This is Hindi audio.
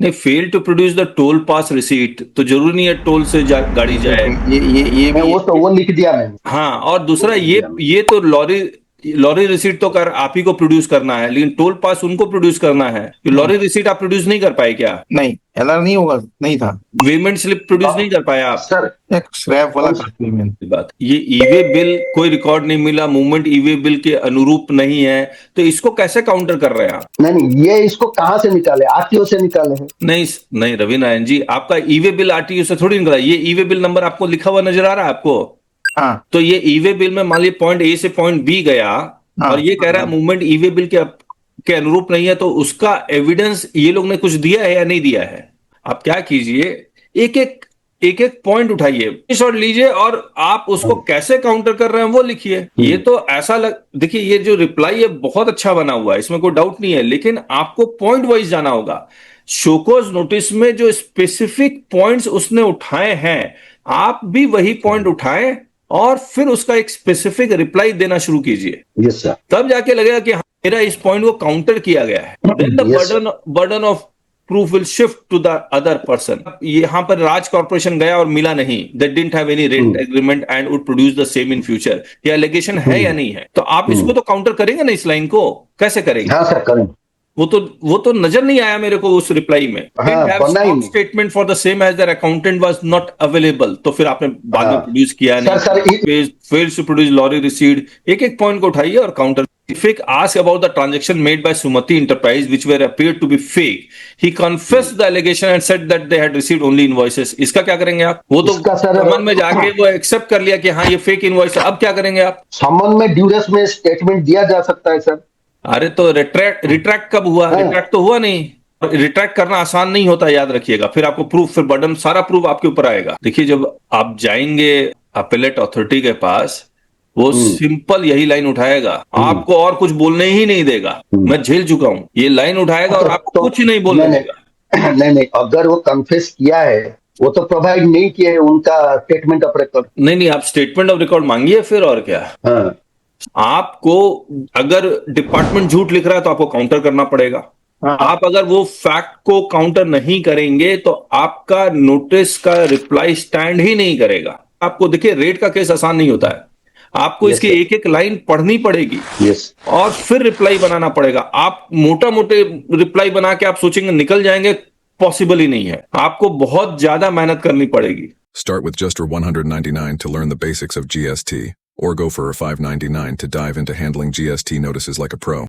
नहीं, fail to produce the toll pass receipt, तो जरूरी नहीं है टोल से गाड़ी जाए। ये मैं वो लिख दिया मैंने। हाँ, और दूसरा ये तो लॉरी रिसीट तो कर आप ही को प्रोड्यूस करना है, लेकिन टोल पास उनको प्रोड्यूस करना है। लॉरी रिसीट आप प्रोड्यूस नहीं कर पाए क्या? नहीं, एलआर नहीं होगा, नहीं था। पेमेंट स्लिप प्रोड्यूस नहीं कर पाया आप? सर एक स्क्रैप वाला पेमेंट। बात ये ईवे बिल कोई रिकॉर्ड नहीं मिला, मूवमेंट ईवे बिल के अनुरूप नहीं है, तो इसको कैसे काउंटर कर रहे हैं आप? नहीं, ये इसको कहां से निकाले? आरटीओ से निकाले हैं। नहीं रवि नारायण जी, आपका ईवे बिल आरटीओ से थोड़ी निकला। ये ईवे बिल नंबर आपको लिखा हुआ नजर आ रहा है आपको? हाँ, तो ये ईवे बिल में मान लीजिए पॉइंट ए से पॉइंट बी गया, और ये कह रहा है मूवमेंट ईवे बिल के अनुरूप नहीं है, तो उसका एविडेंस ये लोग ने कुछ दिया है या नहीं दिया है? आप क्या कीजिए, एक एक पॉइंट उठाइए, शॉट लीजिए, और आप उसको कैसे काउंटर कर रहे हैं वो लिखिए। ये तो ऐसा देखिए, ये जो रिप्लाई है बहुत अच्छा बना हुआ है, इसमें कोई डाउट नहीं है, लेकिन आपको पॉइंट वाइज जाना होगा। शोकोज नोटिस में जो स्पेसिफिक पॉइंट्स उसने उठाए हैं, आप भी वही पॉइंट उठाएं और फिर उसका एक स्पेसिफिक रिप्लाई देना शुरू कीजिए। Yes sir. तब जाके लगेगा कि मेरा इस पॉइंट को काउंटर किया गया है। Then the burden of proof will shift to the other person. यहां पर राज कॉर्पोरेशन गया और मिला नहीं, that didn't have any rent agreement and would produce the same in future, ये एलिगेशन है या नहीं है? तो आप इसको तो काउंटर करेंगे ना, इस लाइन को कैसे करेंगे? हाँ सर, करें। वो तो नजर नहीं आया मेरे को उस रिप्लाई में। Statement for the same as their accountant was not available, तो फिर आपने बाद में प्रोड्यूस किया नहीं। Fails to produce lorry receipt, एक पॉइंट को उठाइए और counter. Fake asked about the transaction made by Sumati Enterprise which were appeared to be fake. He confessed the allegation and said that they had received only invoices. इसका क्या करेंगे आप? वो तो समन में जाके वो एक्सेप्ट कर लिया कि हाँ ये फेक इनवॉइस है। अब क्या करेंगे आप? समन में ड्यूरेस में स्टेटमेंट दिया जा सकता है सर। अरे तो रिट्रैक्ट कब हुआ? रिट्रैक्ट तो हुआ नहीं। रिट्रैक्ट करना आसान नहीं होता, याद रखिएगा। फिर आपको प्रूफ, फिर बर्डन, सारा प्रूफ आपके ऊपर आएगा। देखिए, जब आप जाएंगे अपीलेट अथॉरिटी के पास, वो सिंपल यही लाइन उठाएगा, आपको और कुछ बोलने ही नहीं देगा। मैं झेल चुका हूं, ये लाइन उठाएगा और आपको कुछ नहीं बोलने देगा। नहीं, अगर वो कन्फेस किया है, वो तो प्रोवाइड नहीं किया है उनका स्टेटमेंट ऑफ रिकॉर्ड। नहीं, आप स्टेटमेंट ऑफ रिकॉर्ड मांगिए फिर, और क्या। हाँ। आपको अगर डिपार्टमेंट झूठ लिख रहा है तो आपको काउंटर करना पड़ेगा। आप अगर वो फैक्ट को काउंटर नहीं करेंगे तो आपका नोटिस का रिप्लाई स्टैंड ही नहीं करेगा। आपको देखिए, रेट का केस आसान नहीं होता है, आपको इसकी एक लाइन पढ़नी पड़ेगी और फिर रिप्लाई बनाना पड़ेगा। आप मोटे रिप्लाई बना के आप सोचेंगे निकल जाएंगे, पॉसिबल ही नहीं है। आपको बहुत ज्यादा मेहनत करनी पड़ेगी। Start with just $199 to learn the basics of GST, or go for $599 to dive into handling GST notices like a pro.